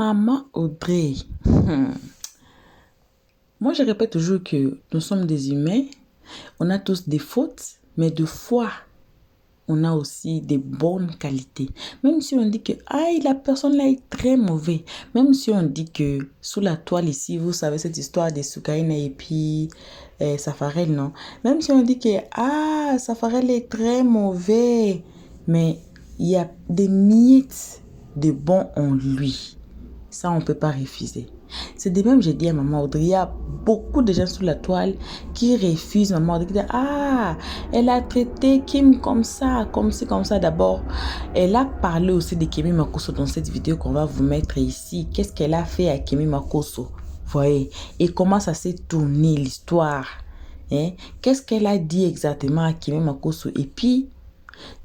Maman Audrey. Moi, je répète toujours que nous sommes des humains. On a tous des fautes, mais de fois, on a aussi des bonnes qualités. Même si on dit que la personne là est très mauvaise. Même si on dit que sous la toile ici, vous savez cette histoire de Soukaina et puis Safarel, non? Même si on dit que Safarel est très mauvais, mais il y a des miettes de bon en lui. Ça, on ne peut pas refuser. C'est de même, j'ai dit à Maman Audrey, il y a beaucoup de gens sous la toile qui refusent Maman Audrey. Qui disent, elle a traité Kim comme ça, comme ci, comme ça. D'abord, elle a parlé aussi de Kemi Makosso dans cette vidéo qu'on va vous mettre ici. Qu'est-ce qu'elle a fait à Kemi Makosso? Voyez, et comment ça s'est tourné l'histoire. Hein? Qu'est-ce qu'elle a dit exactement à Kemi Makosso? Et puis,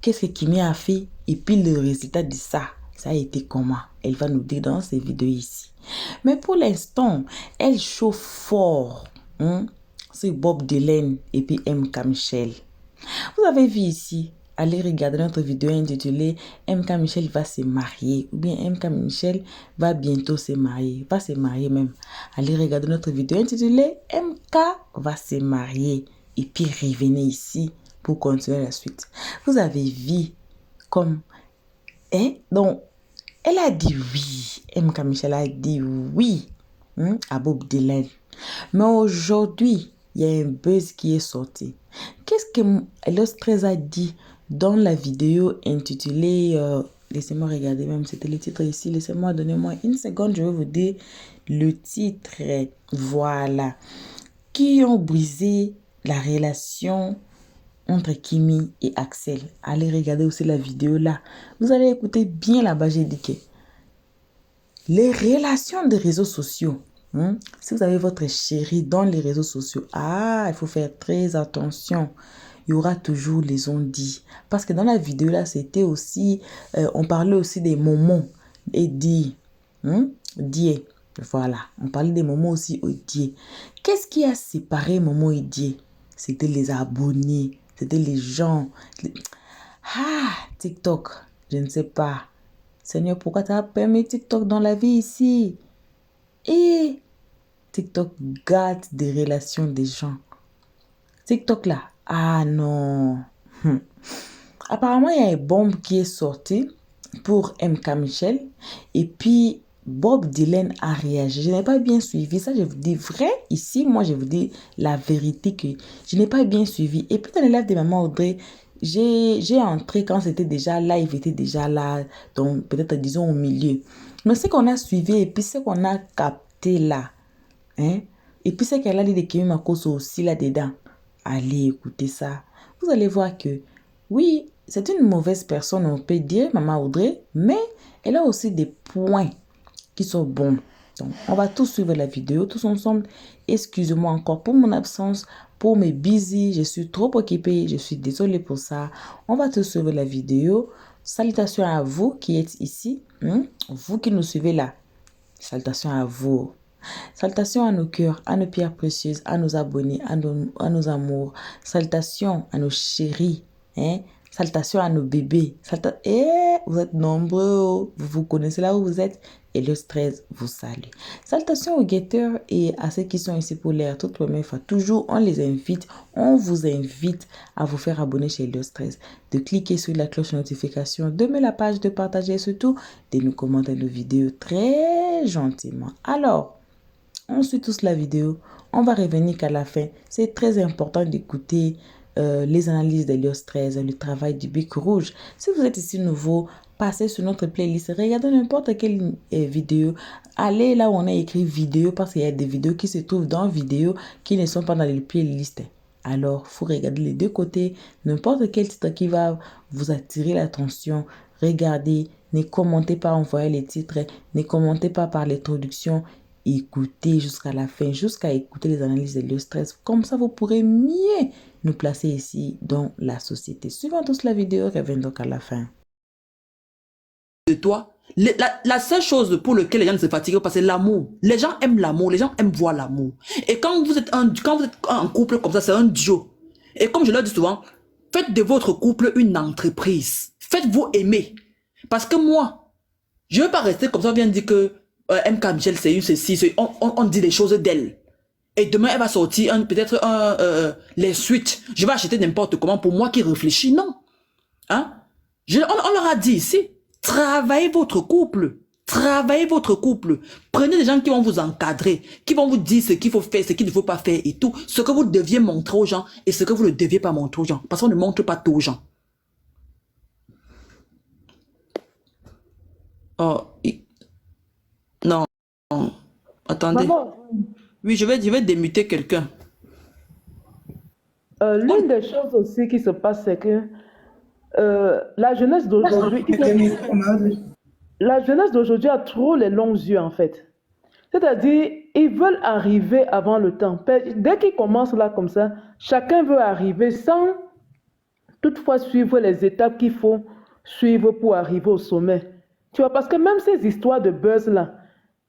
qu'est-ce que Kimi a fait? Et puis, le résultat de ça, ça a été comment? Elle va nous dire dans ces vidéos ici. Mais pour l'instant, elle chauffe fort. C'est Bob Dylan et puis MK Michel. Vous avez vu ici, allez regarder notre vidéo intitulée MK Michel va se marier. Ou bien MK Michel va bientôt se marier. Va se marier même. Allez regarder notre vidéo intitulée MK va se marier. Et puis revenez ici pour continuer la suite. Vous avez vu comme... Donc, elle a dit oui. MK Michel a dit oui à Bob Dylan. Mais aujourd'hui, il y a un buzz qui est sorti. Qu'est-ce que Elios 13 a dit dans la vidéo intitulée... laissez-moi regarder même, c'était le titre ici. Laissez-moi, donnez-moi une seconde, je vais vous dire le titre. Voilà. Qui ont brisé la relation entre Kimi et Axel. Allez regarder aussi la vidéo là. Vous allez écouter bien là-bas, j'ai dit que les relations des réseaux sociaux, si vous avez votre chéri dans les réseaux sociaux, il faut faire très attention. Il y aura toujours les on-dit. Parce que dans la vidéo là, c'était aussi, on parlait aussi des moments et dit, dié. Voilà, on parlait des moments aussi au dié. Qu'est-ce qui a séparé Momo et dié? C'était les abonnés. C'était les gens. TikTok, je ne sais pas. Seigneur, pourquoi tu as permis TikTok dans la vie ici? Et TikTok gâte des relations des gens. TikTok là, non. Apparemment, il y a une bombe qui est sortie pour MK Michel. Et puis, Bob Dylan a réagi. Je n'ai pas bien suivi. Ça, je vous dis vrai. Ici, moi, je vous dis la vérité que je n'ai pas bien suivi. Et puis, dans les lives de Maman Audrey, j'ai entré quand c'était déjà là, il était déjà là. Donc, peut-être, disons, au milieu. Mais ce qu'on a suivi et puis ce qu'on a capté là, et puis ce qu'elle a dit de Kemi Makosso aussi là-dedans, allez écouter ça. Vous allez voir que, oui, c'est une mauvaise personne, on peut dire, Maman Audrey, mais elle a aussi des points qui sont bons. Donc, on va tous suivre la vidéo, tous ensemble. Excusez-moi encore pour mon absence, pour mes busy, je suis trop occupée, je suis désolée pour ça. On va tous suivre la vidéo. Salutations à vous qui êtes ici, vous qui nous suivez là. Salutations à vous. Salutations à nos cœurs, à nos pierres précieuses, à nos abonnés, à nos amours. Salutations à nos chéris, Salutations à nos bébés. Vous êtes nombreux, vous vous connaissez là où vous êtes. Et le stress vous salue. Salutations aux guetteurs et à ceux qui sont ici pour l'air toute première fois. Toujours, on vous invite à vous faire abonner chez le stress, de cliquer sur la cloche de notification, de mettre la page, de partager et surtout de nous commenter nos vidéos très gentiment. Alors, on suit tous la vidéo. On va revenir qu'à la fin. C'est très important d'écouter les analyses d'Elios 13, le travail du Bic Rouge. Si vous êtes ici nouveau, passez sur notre playlist, regardez n'importe quelle vidéo. Allez là où on a écrit vidéo parce qu'il y a des vidéos qui se trouvent dans vidéo qui ne sont pas dans les playlists. Alors, il faut regarder les deux côtés. N'importe quel titre qui va vous attirer l'attention, regardez. Ne commentez pas en voyant les titres. Ne commentez pas par l'introduction. Écoutez jusqu'à la fin, jusqu'à écouter les analyses de stress. Comme ça, vous pourrez mieux nous placer ici dans la société. Suivons tous la vidéo, revenons donc à la fin. De toi, la seule chose pour laquelle les gens ne se fatiguent pas, c'est l'amour. Les gens aiment l'amour, les gens aiment voir l'amour. Et quand vous êtes un couple comme ça, c'est un duo. Et comme je leur dis souvent, faites de votre couple une entreprise. Faites-vous aimer. Parce que moi, je ne veux pas rester comme ça, on vient de dire que MK Michel, c'est une ceci, on dit des choses d'elle. Et demain, elle va sortir peut-être les suites. Je vais acheter n'importe comment pour moi qui réfléchis. Non. Hein? On leur a dit ici, travaillez votre couple. Travaillez votre couple. Prenez des gens qui vont vous encadrer, qui vont vous dire ce qu'il faut faire, ce qu'il ne faut pas faire et tout. Ce que vous deviez montrer aux gens et ce que vous ne deviez pas montrer aux gens. Parce qu'on ne montre pas tout aux gens. Oh, non. Attendez. Maman, Oui, je vais démuter quelqu'un. l'une des choses aussi qui se passe, c'est que la jeunesse d'aujourd'hui, la jeunesse d'aujourd'hui a trop les longs yeux, en fait. C'est-à-dire, ils veulent arriver avant le temps. Dès qu'ils commencent là comme ça, chacun veut arriver sans toutefois suivre les étapes qu'il faut suivre pour arriver au sommet. Tu vois, parce que même ces histoires de buzz là,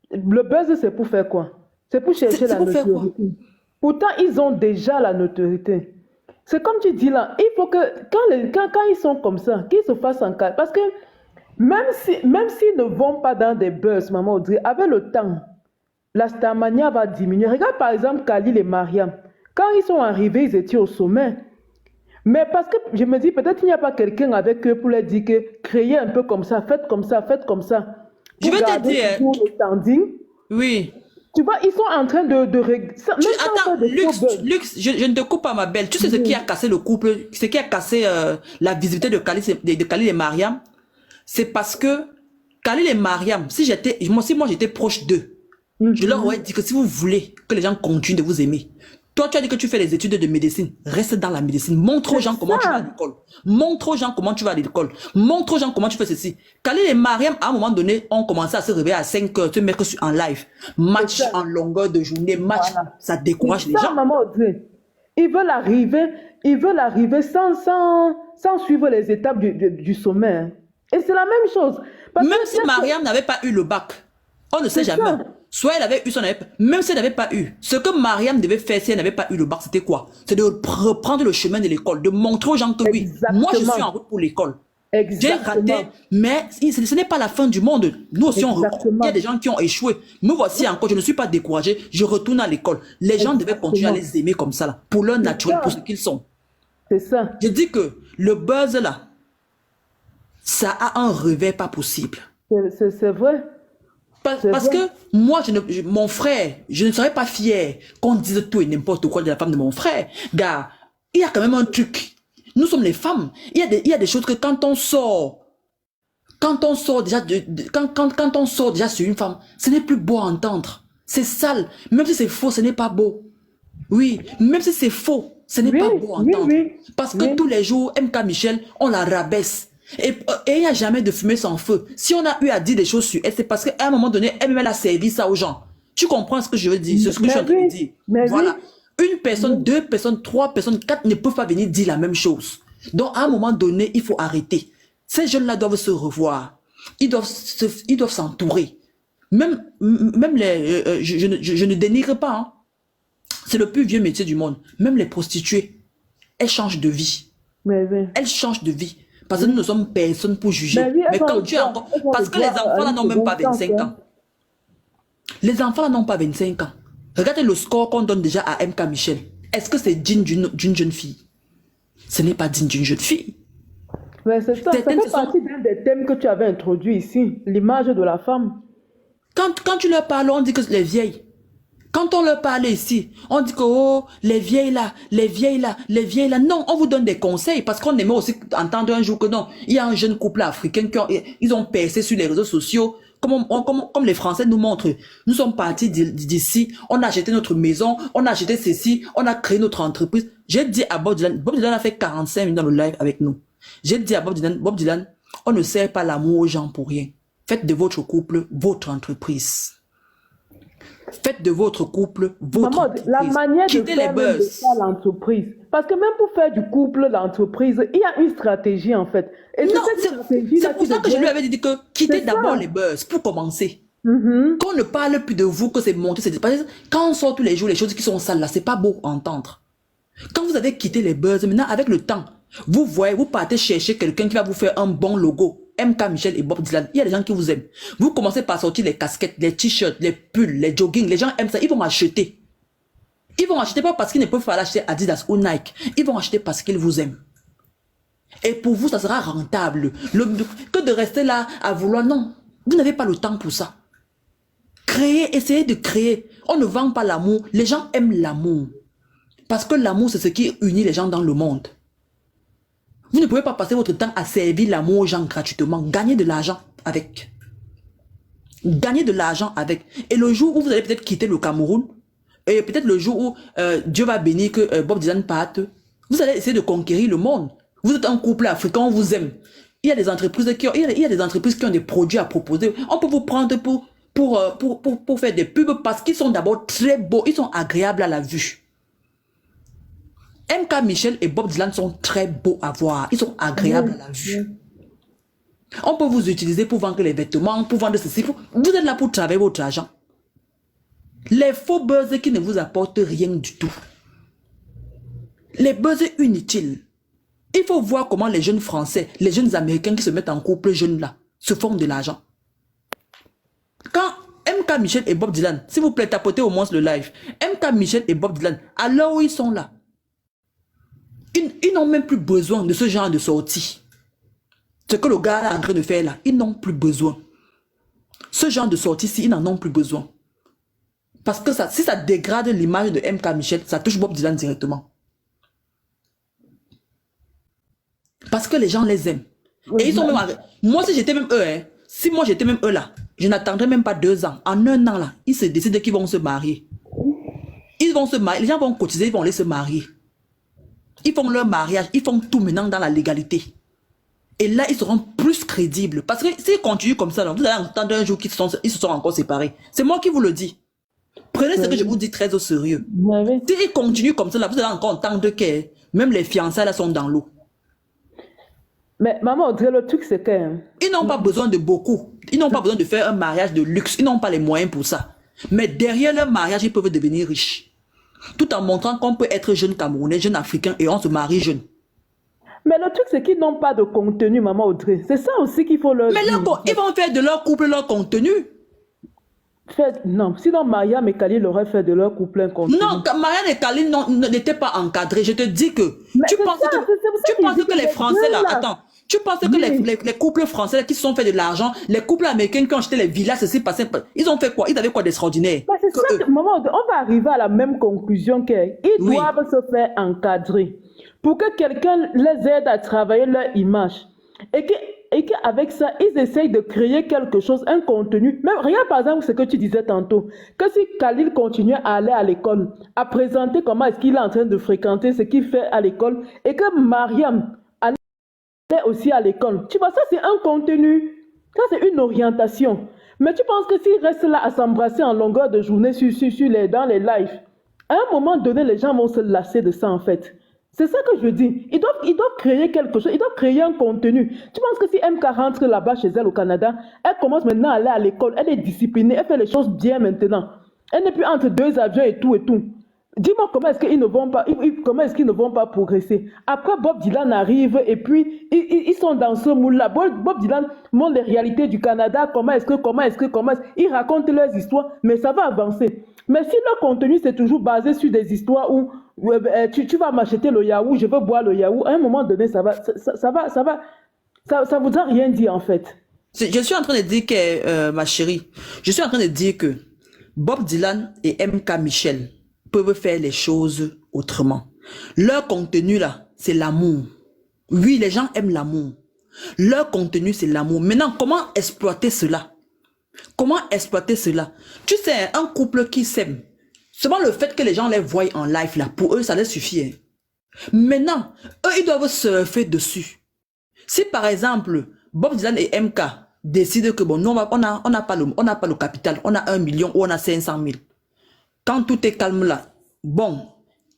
le buzz c'est pour faire quoi? C'est pour chercher la pour faire quoi? notoriété. Pourtant, ils ont déjà la notoriété. C'est comme tu dis là, il faut que quand ils sont comme ça, qu'ils se fassent en cas. Parce que même s'ils ne vont pas dans des buzz, maman Audrey, avec le temps, la starmania va diminuer. Regarde par exemple Khalil et Mariam. Quand ils sont arrivés, ils étaient au sommet. Mais parce que je me dis, peut-être il n'y a pas quelqu'un avec eux pour leur dire que créez un peu comme ça, faites comme ça, faites comme ça. Je Pour vais te garder dire. toujours le standing. Oui. Tu vois, ils sont en train de régler. Attends, Lux, je ne te coupe pas ma belle. Tu sais ce qui a cassé le couple, ce qui a cassé la visibilité de Khalil et Mariam? C'est parce que Khalil et Mariam, si moi j'étais proche d'eux, je leur aurais dit que si vous voulez que les gens continuent de vous aimer, toi tu as dit que tu fais les études de médecine, reste dans la médecine, montre aux gens comment tu vas à l'école, montre aux gens comment tu vas à l'école, montre aux gens comment tu fais ceci. Khalil et Mariam, à un moment donné, ont commencé à se réveiller à 5 heures, te mettre en live, match en longueur de journée, match, Voilà. ça décourage les gens. Maman Audrey. Ils veulent arriver sans suivre les étapes du sommet. Hein. Et c'est la même chose. Parce Même que si Mariam n'avait pas eu le bac, on ne sait jamais. ça. Soit elle avait eu son même si elle n'avait pas eu. Ce que Mariam devait faire si elle n'avait pas eu le bac, c'était quoi? C'est de reprendre le chemin de l'école, de montrer aux gens que oui, moi je suis en route pour l'école. J'ai Exactement. raté, mais ce n'est pas la fin du monde. Nous aussi, il y a des gens qui ont échoué. Me voici encore, je ne suis pas découragé, je retourne à l'école. Les gens devaient continuer à les aimer comme ça, là, pour leur naturel, pour ce qu'ils sont. C'est ça. Je dis que le buzz là, ça a un revers pas possible. C'est vrai. Parce que moi, mon frère, je ne serais pas fier qu'on dise tout et n'importe quoi de la femme de mon frère. Gars, il y a quand même un truc. Nous sommes les femmes. Il y a des choses que quand on sort déjà, quand on sort déjà sur une femme, ce n'est plus beau à entendre. C'est sale. Même si c'est faux, ce n'est pas beau. Oui, même si c'est faux, ce n'est pas beau à entendre. Parce que tous les jours, MK Michel, on la rabaisse. Et il n'y a jamais de fumée sans feu. Si on a eu à dire des choses sur elle, c'est parce qu'à un moment donné, elle-même elle a servi ça aux gens. Tu comprends ce que je veux dire? C'est ce que je suis en train de dire. Voilà. Une personne, deux personnes, trois personnes, quatre ne peuvent pas venir dire la même chose. Donc, à un moment donné, il faut arrêter. Ces jeunes-là doivent se revoir. Ils doivent s'entourer. Même les, je ne dénigre pas. Hein. C'est le plus vieux métier du monde. Même les prostituées, elles changent de vie. Elles changent de vie. Parce que nous ne sommes personne pour juger. Mais quand tu es encore... Parce que les enfants là n'ont même pas 25 ans. Les enfants là n'ont pas 25 ans. Regardez le score qu'on donne déjà à MK Michel. Est-ce que c'est digne d'une jeune fille? Ce n'est pas digne d'une jeune fille. Mais c'est ça, ça fait partie d'un des thèmes que tu avais introduit ici. L'image de la femme. Quand tu leur parles, on dit que c'est les vieilles. Quand on leur parle ici, on dit que oh, les vieilles là, les vieilles là, les vieilles là. Non, on vous donne des conseils parce qu'on aimait aussi entendre un jour que non, il y a un jeune couple africain ils ont percé sur les réseaux sociaux. Comme les Français nous montrent, nous sommes partis d'ici, on a acheté notre maison, on a acheté ceci, on a créé notre entreprise. J'ai dit à Bob Dylan a fait 45 minutes dans le live avec nous. J'ai dit à Bob Dylan, on ne sert pas l'amour aux gens pour rien. Faites de votre couple votre entreprise. Faites de votre couple votre entreprise. La manière quittez de faire l'entreprise. Parce que même pour faire du couple l'entreprise, il y a une stratégie en fait. Et non, c'est pour ça que je lui avais dit que quittez d'abord les buzz pour commencer. Qu'on ne parle plus de vous, que c'est monté, c'est parce que quand on sort tous les jours les choses qui sont sales là, c'est pas beau à entendre. Quand vous avez quitté les buzz, maintenant avec le temps, vous partez chercher quelqu'un qui va vous faire un bon logo. MK Michel et Bob Dylan, il y a des gens qui vous aiment. Vous commencez par sortir les casquettes, les t-shirts, les pulls, les joggings. Les gens aiment ça. Ils vont acheter. Ils vont acheter pas parce qu'ils ne peuvent pas l'acheter Adidas ou Nike. Ils vont acheter parce qu'ils vous aiment. Et pour vous, ça sera rentable. Que de rester là à vouloir. Non, vous n'avez pas le temps pour ça. Créez, essayez de créer. On ne vend pas l'amour. Les gens aiment l'amour. Parce que l'amour, c'est ce qui unit les gens dans le monde. Vous ne pouvez pas passer votre temps à servir l'amour aux gens gratuitement. Gagnez de l'argent avec. Gagnez de l'argent avec. Et le jour où vous allez peut-être quitter le Cameroun, et peut-être le jour où Dieu va bénir que Bob Dylan parte, vous allez essayer de conquérir le monde. Vous êtes un couple africain, on vous aime. Il y a des entreprises qui ont des produits à proposer. On peut vous prendre pour faire des pubs parce qu'ils sont d'abord très beaux, ils sont agréables à la vue. MK Michel et Bob Dylan sont très beaux à voir, ils sont agréables à la vue. On peut vous utiliser pour vendre les vêtements, pour vendre ceci. Vous êtes là pour travailler votre argent. Les faux buzz qui ne vous apportent rien du tout. Les buzz inutiles. Il faut voir comment les jeunes Français, les jeunes Américains qui se mettent en couple jeunes là, se font de l'argent. Quand MK Michel et Bob Dylan, s'il vous plaît, tapotez au moins le live. MK Michel et Bob Dylan, à l'heure où ils sont là, ils n'ont même plus besoin de ce genre de sortie. Ce que le gars est en train de faire là, ils n'ont plus besoin. Ce genre de sortie-ci, ils n'en ont plus besoin. Parce que ça, si ça dégrade l'image de MK Michel, ça touche Bob Dylan directement. Parce que les gens les aiment. Et ils sont même... Moi, si j'étais même eux, hein, si moi j'étais même eux là, je n'attendrais même pas 2 ans. En 1 an là, ils se décident qu'ils vont se marier. Ils vont se marier, les gens vont cotiser, ils vont aller se marier. Ils font leur mariage, ils font tout maintenant dans la légalité. Et là, ils seront plus crédibles. Parce que s'ils continuent comme ça, là, vous allez entendre un jour qu'ils se sont encore séparés. C'est moi qui vous le dis. Prenez ce que je vous dis très au sérieux. S'ils continuent comme ça, là, vous allez encore entendre que même les fiançailles là sont dans l'eau. Mais maman, Audrey, le truc c'est que... Ils n'ont pas besoin de beaucoup. Ils n'ont pas besoin de faire un mariage de luxe. Ils n'ont pas les moyens pour ça. Mais derrière leur mariage, ils peuvent devenir riches. Tout en montrant qu'on peut être jeune Camerounais, jeune Africain et on se marie jeune. Mais le truc, c'est qu'ils n'ont pas de contenu, maman Audrey. C'est ça aussi qu'il faut leur dire. Mais ils vont faire de leur couple leur contenu. Non, sinon Mariam et Khalil auraient fait de leur couple un contenu. Non, Mariam et Khalil n'étaient pas encadrés. Je te dis que... Tu penses que les Français là... Attends. Tu penses que les couples français là, qui se sont fait de l'argent, les couples américains qui ont acheté les villas, ceci passé, ils ont fait quoi? Ils avaient quoi d'extraordinaire? C'est ça que, maman, on va arriver à la même conclusion qu'ils doivent se faire encadrer pour que quelqu'un les aide à travailler leur image. Et qu'avec ça, ils essayent de créer quelque chose, un contenu. Même regarde par exemple ce que tu disais tantôt, que si Khalil continuait à aller à l'école, à présenter comment est-ce qu'il est en train de fréquenter, ce qu'il fait à l'école, et que Mariam allait aussi à l'école. Tu vois, ça c'est un contenu, ça c'est une orientation. Mais tu penses que s'ils restent là à s'embrasser en longueur de journée dans les lives, à un moment donné, les gens vont se lasser de ça en fait. C'est ça que je dis. Ils doivent créer quelque chose. Ils doivent créer un contenu. Tu penses que si MK rentre là-bas chez elle au Canada, elle commence maintenant à aller à l'école, elle est disciplinée, elle fait les choses bien maintenant. Elle n'est plus entre 2 avions et tout et tout. Dis-moi comment est-ce qu'ils ne vont pas, comment est-ce qu'ils ne vont pas progresser. Après Bob Dylan arrive et puis ils sont dans ce moule-là. Bob Dylan montre les réalités du Canada. Comment est-ce ils racontent leurs histoires, mais ça va avancer. Mais si leur contenu c'est toujours basé sur des histoires où tu vas m'acheter le yaourt, je veux boire le yaourt, à un moment donné ça voudra rien dire en fait. Je suis en train de dire que ma chérie, je suis en train de dire que Bob Dylan et MK Michel peuvent faire les choses autrement. Leur contenu là, c'est l'amour. Oui, les gens aiment l'amour. Leur contenu, c'est l'amour. Maintenant, comment exploiter cela? Comment exploiter cela? Tu sais, un couple qui s'aime, seulement le fait que les gens les voient en live là, pour eux, ça leur suffit. Hein. Maintenant, eux, ils doivent surfer dessus. Si par exemple, Bob Dylan et MK décident que bon, nous, on n'a pas le capital, on a 1 million ou on a 500 000. Quand tout est calme là, bon,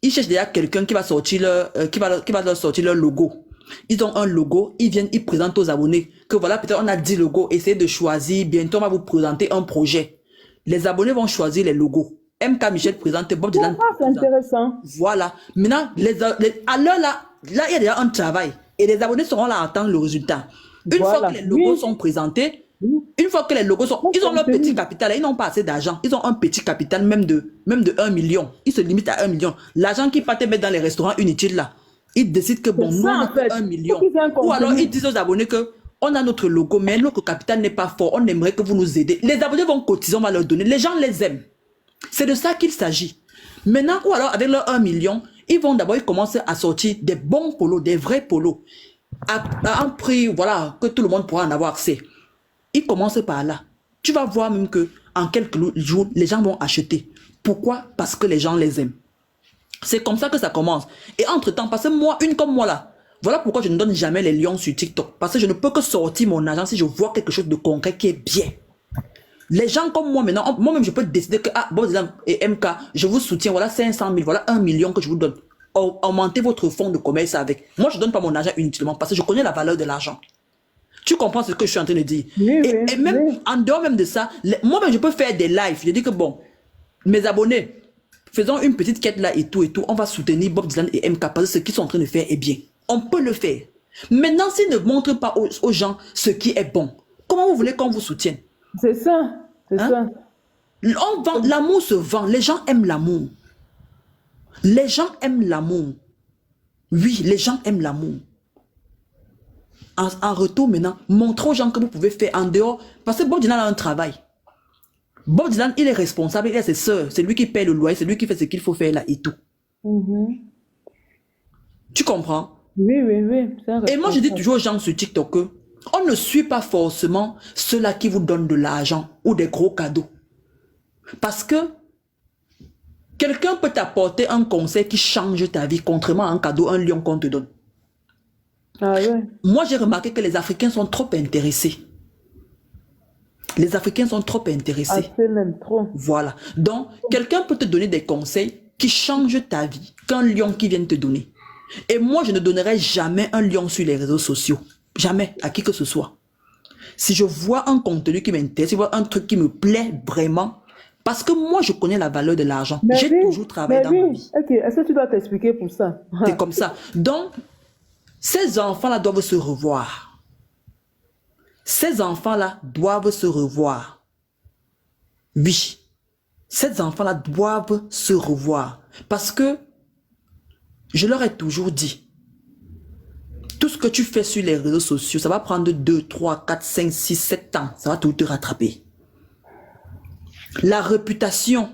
ils cherchent déjà quelqu'un qui va sortir leur sortir leur logo. Ils ont un logo, ils présentent aux abonnés que voilà, peut-être on a 10 logos, essayez de choisir, bientôt on va vous présenter un projet. Les abonnés vont choisir les logos. MK Michel présente, Bob Dylan c'est intéressant. Voilà. Maintenant, à l'heure là, il y a déjà un travail et les abonnés seront là à attendre le résultat. Une fois Voilà. que les logos Oui. sont présentés, Oui. une fois que les logos sont... Bon Ils ont leur contenu. petit capital, ils n'ont pas assez d'argent. Ils ont un petit capital même de 1 million. Ils se limitent à 1 million. L'argent qu'ils partent mettre dans les restaurants inutiles là, ils décident que bon, C'est nous ça, on a en fait. que 1 Faut million. qu'ils aient un Ou alors ils contenu. disent aux abonnés que on a notre logo, mais notre capital n'est pas fort. On aimerait que vous nous aidez. Les abonnés vont cotiser, on va leur donner. Les gens les aiment. C'est de ça qu'il s'agit. Maintenant, ou alors avec leur 1 million, ils commencent à sortir des bons polos, des vrais polos, à un prix, voilà, que tout le monde pourra en avoir accès. Ils commencent par là. Tu vas voir même que en quelques jours, les gens vont acheter. Pourquoi? Parce que les gens les aiment. C'est comme ça que ça commence. Et entre-temps, parce que moi, une comme moi là, voilà pourquoi je ne donne jamais les lions sur TikTok. Parce que je ne peux que sortir mon argent si je vois quelque chose de concret qui est bien. Les gens comme moi maintenant, moi-même je peux décider que, ah, Bob Dylan et MK, je vous soutiens, voilà 500 000, voilà 1 million que je vous donne. Augmentez votre fonds de commerce avec. Moi, je ne donne pas mon argent inutilement parce que je connais la valeur de l'argent. Tu comprends ce que je suis en train de dire? Oui, Et même, oui. en dehors même de ça, moi-même je peux faire des lives. Je dis que bon, mes abonnés, faisons une petite quête là et tout, on va soutenir Bob Dylan et MK parce que ce qu'ils sont en train de faire est bien. On peut le faire. Maintenant, s'ils ne montrent pas aux gens ce qui est bon, comment vous voulez qu'on vous soutienne? C'est ça. C'est Hein? ça. L'amour se vend. Les gens aiment l'amour. Les gens aiment l'amour. Oui, les gens aiment l'amour. En retour maintenant, montrez aux gens que vous pouvez faire en dehors. Parce que Bob Dylan a un travail. Bob Dylan, il est responsable, il a ses soeurs. C'est lui qui paye le loyer, c'est lui qui fait ce qu'il faut faire là et tout. Mhm. Tu comprends? Oui, oui, oui. C'est un Et moi, je dis responsable. toujours aux gens sur TikTok que on ne suit pas forcément ceux-là qui vous donnent de l'argent ou des gros cadeaux. Parce que quelqu'un peut t'apporter un conseil qui change ta vie, contrairement à un cadeau, un lion qu'on te donne. Ah ouais. Moi, j'ai remarqué que les Africains sont trop intéressés. Les Africains sont trop intéressés. Assez même trop. Voilà. Donc, quelqu'un peut te donner des conseils qui changent ta vie qu'un lion qui vient te donner. Et moi, je ne donnerai jamais un lion sur les réseaux sociaux. Jamais, à qui que ce soit. Si je vois un contenu qui m'intéresse, si je vois un truc qui me plaît vraiment, parce que moi, je connais la valeur de l'argent. Mais J'ai oui, toujours travaillé mais dans ma oui. vie. Ok, est-ce que tu dois t'expliquer pour ça? C'est comme ça. Donc, ces enfants-là doivent se revoir. Ces enfants-là doivent se revoir. Oui. Ces enfants-là doivent se revoir. Parce que, je leur ai toujours dit, tout ce que tu fais sur les réseaux sociaux, ça va prendre 2, 3, 4, 5, 6, 7 ans. Ça va tout te rattraper. La réputation.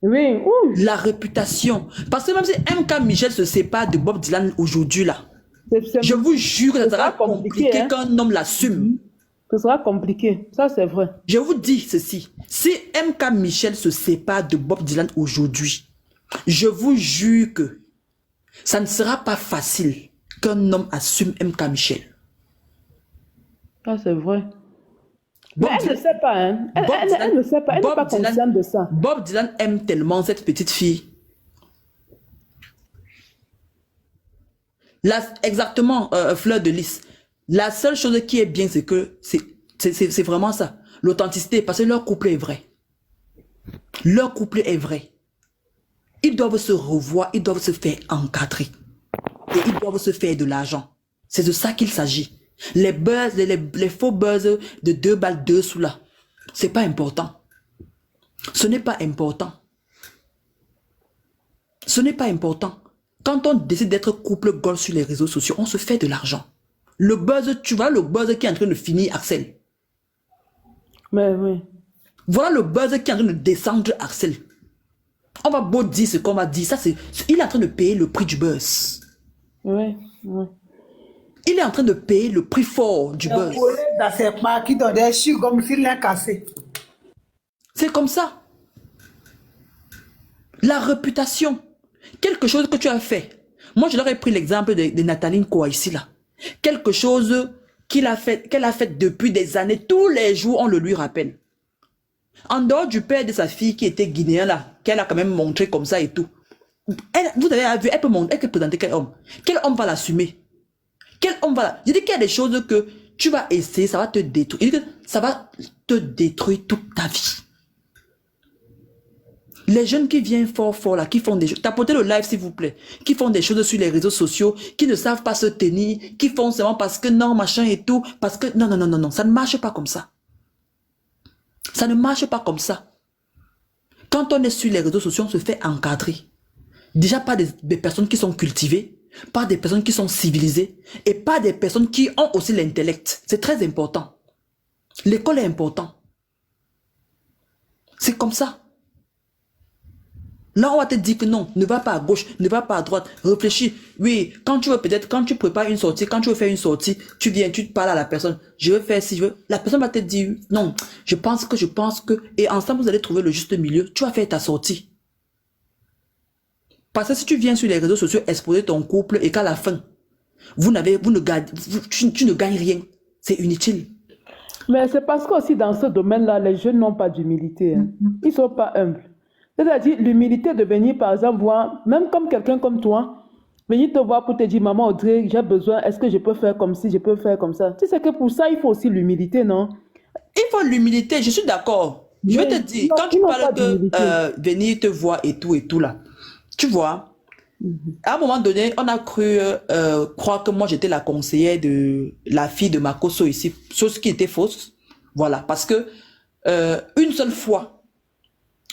Oui, ouh. La réputation. Parce que même si MK Michel se sépare de Bob Dylan aujourd'hui là, je vous jure que ça sera compliqué hein. qu'un homme l'assume. Ce sera compliqué. Ça, c'est vrai. Je vous dis ceci. Si MK Michel se sépare de Bob Dylan aujourd'hui, je vous jure que ça ne sera pas facile qu'un homme assume MK Michel. Ça, c'est vrai. Bob Mais elle ne Dylan- sait pas, hein. Elle ne sait pas. Elle n'est Bob pas Dylan- consciente de ça. Bob Dylan aime tellement cette petite fille. Exactement, Fleur de Lys. La seule chose qui est bien, c'est que c'est vraiment ça. L'authenticité, parce que leur couple est vrai. Leur couple est vrai. Ils doivent se revoir, ils doivent se faire encadrer. Et ils doivent se faire de l'argent. C'est de ça qu'il s'agit. Les buzz, les faux buzz de 2 balles 2 sous là, c'est pas important. Ce n'est pas important. Ce n'est pas important. Quand on décide d'être couple gold sur les réseaux sociaux, on se fait de l'argent. Le buzz, tu vois le buzz qui est en train de finir Axel. Mais oui. Voilà le buzz qui est en train de descendre Axel. On va beau dire ce qu'on va dire. Ça, il est en train de payer le prix du buzz. Oui, oui. Il est en train de payer le prix fort du buzz. Dans ses mains qui donnent des chiffres comme s'il l'a cassé. C'est comme ça. La réputation. Quelque chose que tu as fait. Moi, je leur ai pris l'exemple de Nathalie Nkoa ici, là. Quelque chose qu'elle a fait depuis des années. Tous les jours, on le lui rappelle. En dehors du père de sa fille qui était guinéen, là, qu'elle a quand même montré comme ça et tout. Vous avez vu, elle peut présenter quel homme. Quel homme va l'assumer? Quel homme va la... Je dis qu'il y a des choses que tu vas essayer, ça va te détruire. Je dis que ça va te détruire toute ta vie. Les jeunes qui viennent fort là, qui font des choses, tapotez le live s'il vous plaît, qui font des choses sur les réseaux sociaux, qui ne savent pas se tenir, qui font seulement parce que non, machin et tout, parce que non, ça ne marche pas comme ça. Ça ne marche pas comme ça. Quand on est sur les réseaux sociaux, on se fait encadrer. Déjà pas des personnes qui sont cultivées, pas des personnes qui sont civilisées, et pas des personnes qui ont aussi l'intellect. C'est très important. L'école est importante. C'est comme ça. Là, on va te dire que non, ne va pas à gauche, ne va pas à droite, réfléchis. Oui, quand tu veux peut-être, quand tu prépares une sortie, quand tu veux faire une sortie, tu viens, tu te parles à la personne. Je veux faire si je veux. La personne va te dire non, je pense que, et ensemble vous allez trouver le juste milieu. Tu vas faire ta sortie. Parce que si tu viens sur les réseaux sociaux exposer ton couple et qu'à la fin, tu ne gagnes rien, c'est inutile. Mais c'est parce qu'aussi dans ce domaine-là, les jeunes n'ont pas d'humilité. Hein. Ils ne sont pas humbles. C'est-à-dire l'humilité de venir, par exemple, voir, même comme quelqu'un comme toi, venir te voir pour te dire, maman Audrey, j'ai besoin, est-ce que je peux faire comme ci, je peux faire comme ça. Tu sais que pour ça, il faut aussi l'humilité, non? Il faut l'humilité, je suis d'accord. Je vais te dire, quand tu parles de venir te voir et tout là, tu vois, à un moment donné, on a cru croire que moi j'étais la conseillère de la fille de Makoso ici, chose qui était fausse. Voilà, parce que une seule fois,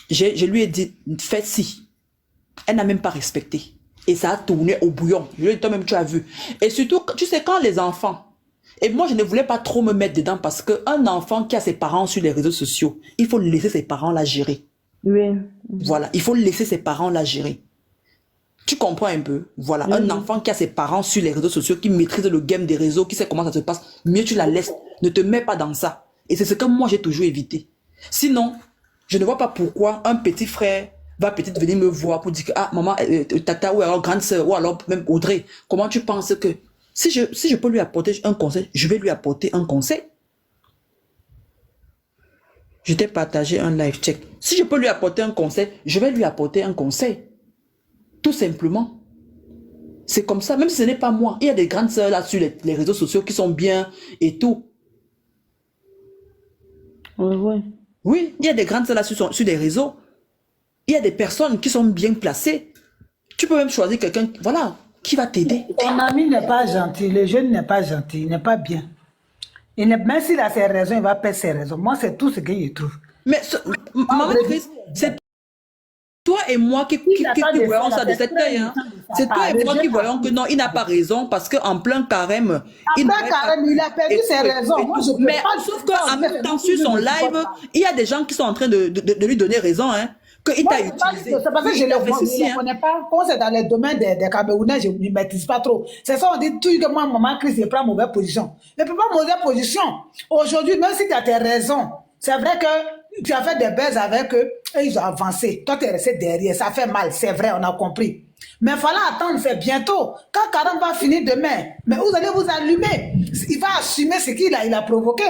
je lui ai dit, fais ci. Elle n'a même pas respecté. Et ça a tourné au bouillon. Je lui ai dit, toi-même, tu as vu. Et surtout, tu sais, quand les enfants, et moi, je ne voulais pas trop me mettre dedans parce qu'un enfant qui a ses parents sur les réseaux sociaux, il faut laisser ses parents la gérer. Oui. Voilà, il faut laisser ses parents la gérer. Tu comprends un peu? Voilà, un enfant qui a ses parents sur les réseaux sociaux, qui maîtrise le game des réseaux, qui sait comment ça se passe, mieux tu la laisses. Ne te mets pas dans ça. Et c'est ce que moi, j'ai toujours évité. Sinon, je ne vois pas pourquoi un petit frère va peut-être venir me voir pour dire que, ah, maman, tata, ou alors grande sœur, ou alors même Audrey, comment tu penses que, si je peux lui apporter un conseil, je vais lui apporter un conseil. Je t'ai partagé un live check. Si je peux lui apporter un conseil, je vais lui apporter un conseil. Tout simplement. C'est comme ça, même si ce n'est pas moi. Il y a des grandes sœurs là sur les réseaux sociaux qui sont bien et tout. Oui. Oui, il y a des grandes sœurs là sur les réseaux. Il y a des personnes qui sont bien placées. Tu peux même choisir quelqu'un, voilà, qui va t'aider. Ton ami n'est pas gentil, le jeune n'est pas gentil, il n'est pas bien. Même s'il a ses raisons, il va perdre ses raisons. Moi, c'est tout ce que je trouve. Mais, maman Chris, c'est toi et moi qui voyons ça de cette œil. Hein. C'est toi et moi qui voyons que non, il n'a pas raison parce qu'en plein carême, il a perdu ses raisons. Moi, mais sauf qu'en même temps, sur son live, il y a des gens qui sont en train de lui donner raison. Hein. Qu'il t'a utilisé. C'est parce que je ne le connais pas. Quand c'est dans les domaines des Camerounais, je ne maîtrise pas trop. C'est ça, on dit tout que moi, maman Chris, je prends mauvaise position. Ne prends pas mauvaise position. Aujourd'hui, même si tu as tes raisons, c'est vrai que tu as fait des baises avec eux et ils ont avancé. Toi, tu es resté derrière. Ça fait mal, c'est vrai, on a compris. Mais il fallait attendre, c'est bientôt. Quand Karam va finir demain, mais vous allez vous allumer. Il va assumer ce qu'il a provoqué.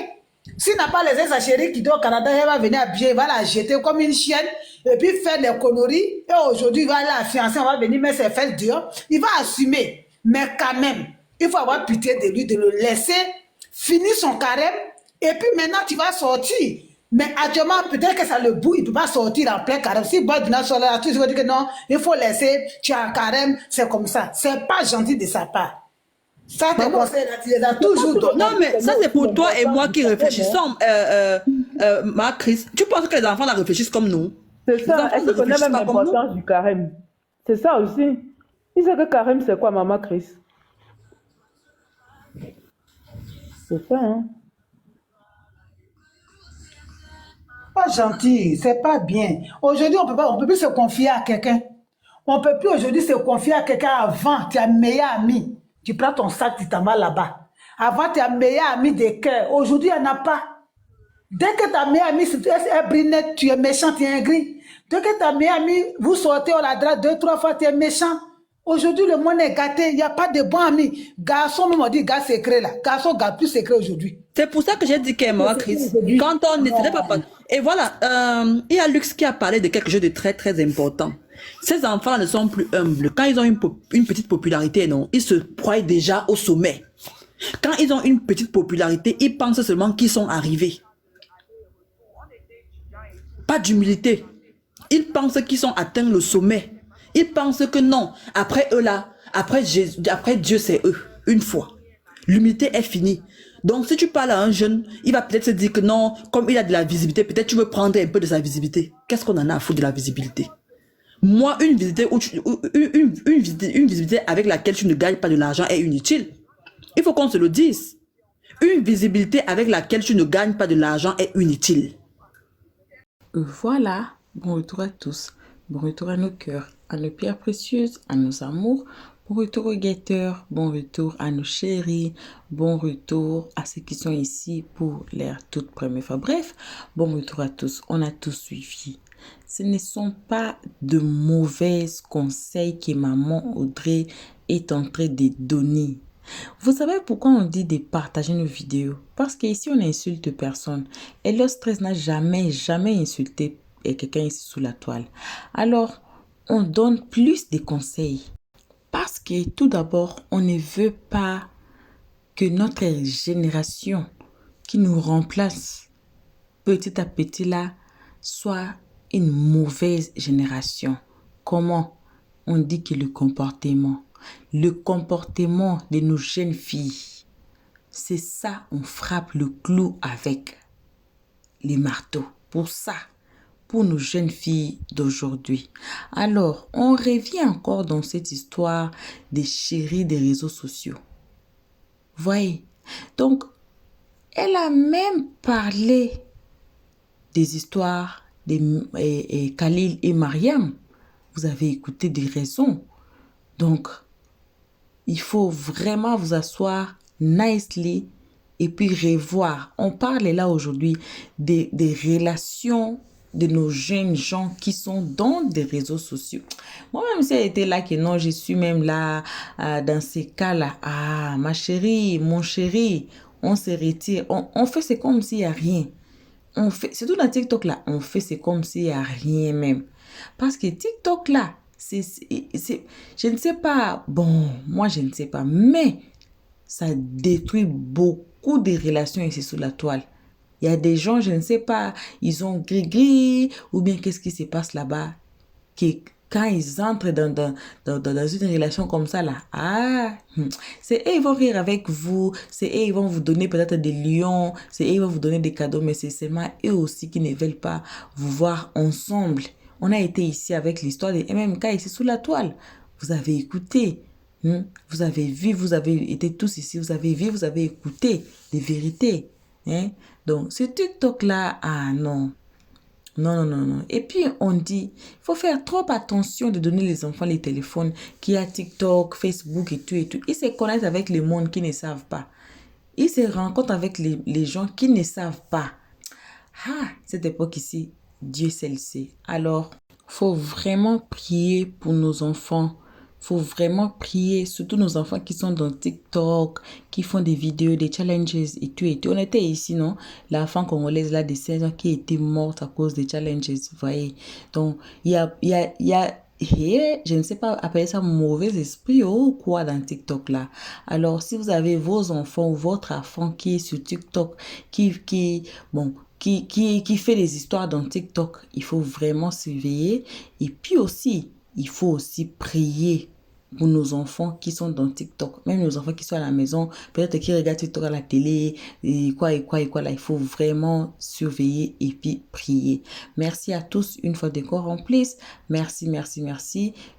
S'il n'a pas les ex-chéris qui doivent au Canada, il va venir habiller, il va la jeter comme une chienne et puis faire des conneries. Et aujourd'hui, il va la fiancer, on va venir mettre ses fesses dehors. Il va assumer. Mais quand même, il faut avoir pitié de lui, de le laisser finir son carême. Et puis maintenant, tu vas sortir. Mais actuellement, peut-être que ça le boue, il ne peut pas sortir en plein carême. Si boit du naturel, tu vas dire que non, il faut laisser, tu as un carême, c'est comme ça. C'est pas gentil de sa part. Ça, tes conseils, tu les as toujours donnés. Non, mais ça, c'est pour toi et moi qui réfléchissons. Ma Chris, tu penses que les enfants la réfléchissent comme nous? C'est ça, est-ce que tu connais même l'importance du carême? C'est ça aussi. Il sait que carême, c'est quoi, maman Chris? C'est ça, hein? Pas gentil, c'est pas bien. Aujourd'hui, on peut plus se confier à quelqu'un. On peut plus aujourd'hui se confier à quelqu'un. Avant, tu es un meilleur ami. Tu prends ton sac, tu t'en vas là-bas. Avant, tu es un meilleur ami de cœur. Aujourd'hui, il n'y en a pas. Dès que ta meilleure amie, si tu es brunette, tu es méchant, tu es un gris. Dès que ta meilleure amie, vous sortez, on la drague 2-3 fois, tu es méchant. Aujourd'hui, le monde est gâté. Il n'y a pas de bons amis. Garçon, nous on dit gars secret là. Garçon, gars plus secret aujourd'hui. C'est pour ça que j'ai dit qu'elle maman Chris. Quand on n'était pas... Et voilà, il y a Lux qui a parlé de quelque chose de très, très important. Ces enfants ne sont plus humbles. Quand ils ont une petite popularité, non, ils se croient déjà au sommet. Quand ils ont une petite popularité, ils pensent seulement qu'ils sont arrivés. Pas d'humilité. Ils pensent qu'ils ont atteint le sommet. Ils pensent que non, après eux là, après Dieu c'est eux, une fois. L'humilité est finie. Donc si tu parles à un jeune, il va peut-être se dire que non, comme il a de la visibilité, peut-être tu veux prendre un peu de sa visibilité. Qu'est-ce qu'on en a à foutre de la visibilité? Moi, une visibilité avec laquelle tu ne gagnes pas de l'argent est inutile. Il faut qu'on se le dise. Une visibilité avec laquelle tu ne gagnes pas de l'argent est inutile. Voilà, bon retour à tous, bon retour à nos cœurs, à nos pierres précieuses, à nos amours, bon retour aux guetteurs, bon retour à nos chéris, bon retour à ceux qui sont ici pour leur toute première fois. Bref, bon retour à tous, on a tous suivi. Ce ne sont pas de mauvais conseils que maman Audrey est en train de donner. Vous savez pourquoi on dit de partager nos vidéos? Parce qu'ici, on n'insulte personne. Et le stress n'a jamais insulté quelqu'un ici sous la toile. Alors, on donne plus de conseils. Parce que tout d'abord, on ne veut pas que notre génération qui nous remplace petit à petit là, soit une mauvaise génération. Comment? On dit que le comportement de nos jeunes filles, c'est ça, on frappe le clou avec les marteaux. Pour ça, pour nos jeunes filles d'aujourd'hui. Alors, on revient encore dans cette histoire des chéris des réseaux sociaux. Voyez, donc, elle a même parlé des histoires de Khalil et Mariam. Vous avez écouté des raisons. Donc, il faut vraiment vous asseoir nicely et puis revoir. On parle là aujourd'hui des relations de nos jeunes gens qui sont dans des réseaux sociaux. Moi-même, si elle était là, que non, je suis même là, dans ces cas-là. Ah, ma chérie, mon chéri, on se retire. On fait c'est comme s'il n'y a rien. On fait, surtout dans TikTok là, on fait c'est comme s'il n'y a rien même. Parce que TikTok là, je ne sais pas, bon, moi je ne sais pas, mais ça détruit beaucoup de relations ici sous la toile. Il y a des gens, je ne sais pas, ils ont gris-gris, ou bien qu'est-ce qui se passe là-bas, que quand ils entrent dans une relation comme ça là, c'est eux, ils vont rire avec vous, c'est eux, ils vont vous donner peut-être des lions, c'est eux, ils vont vous donner des cadeaux, mais c'est seulement eux aussi qui ne veulent pas vous voir ensemble. On a été ici avec l'histoire des MMK ici sous la toile. Vous avez écouté, vous avez vu, vous avez été tous ici, vous avez vu, vous avez écouté les vérités. Donc, ce TikTok-là, non. Non. Et puis, on dit, il faut faire trop attention de donner les enfants les téléphones qui a TikTok, Facebook et tout et tout. Ils se connaissent avec le monde qui ne savent pas. Ils se rencontrent avec les gens qui ne savent pas. Cette époque ici, Dieu seul le sait. Alors, faut vraiment prier pour nos enfants. Faut vraiment prier, surtout nos enfants qui sont dans TikTok, qui font des vidéos, des challenges et tout et tout. On était ici, non? La femme congolaise là de 16 ans qui était morte à cause des challenges, vous voyez. Donc, il y a, je ne sais pas appeler ça mauvais esprit ou quoi dans TikTok là. Alors, si vous avez vos enfants ou votre enfant qui est sur TikTok, qui fait des histoires dans TikTok, il faut vraiment surveiller. Et puis aussi, il faut aussi prier pour nos enfants qui sont dans TikTok. Même nos enfants qui sont à la maison, peut-être qui regardent TikTok à la télé, et quoi là. Il faut vraiment surveiller et puis prier. Merci à tous une fois encore en plus. Merci.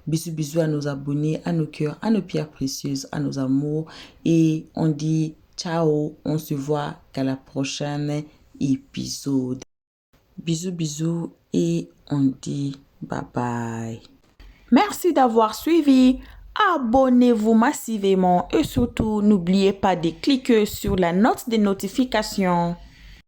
Bisous à nos abonnés, à nos cœurs, à nos pierres précieuses, à nos amours. Et on dit ciao, on se voit qu'à la prochaine épisode. Bisous et on dit bye bye. Merci d'avoir suivi. Abonnez-vous massivement et surtout n'oubliez pas de cliquer sur la note de notification.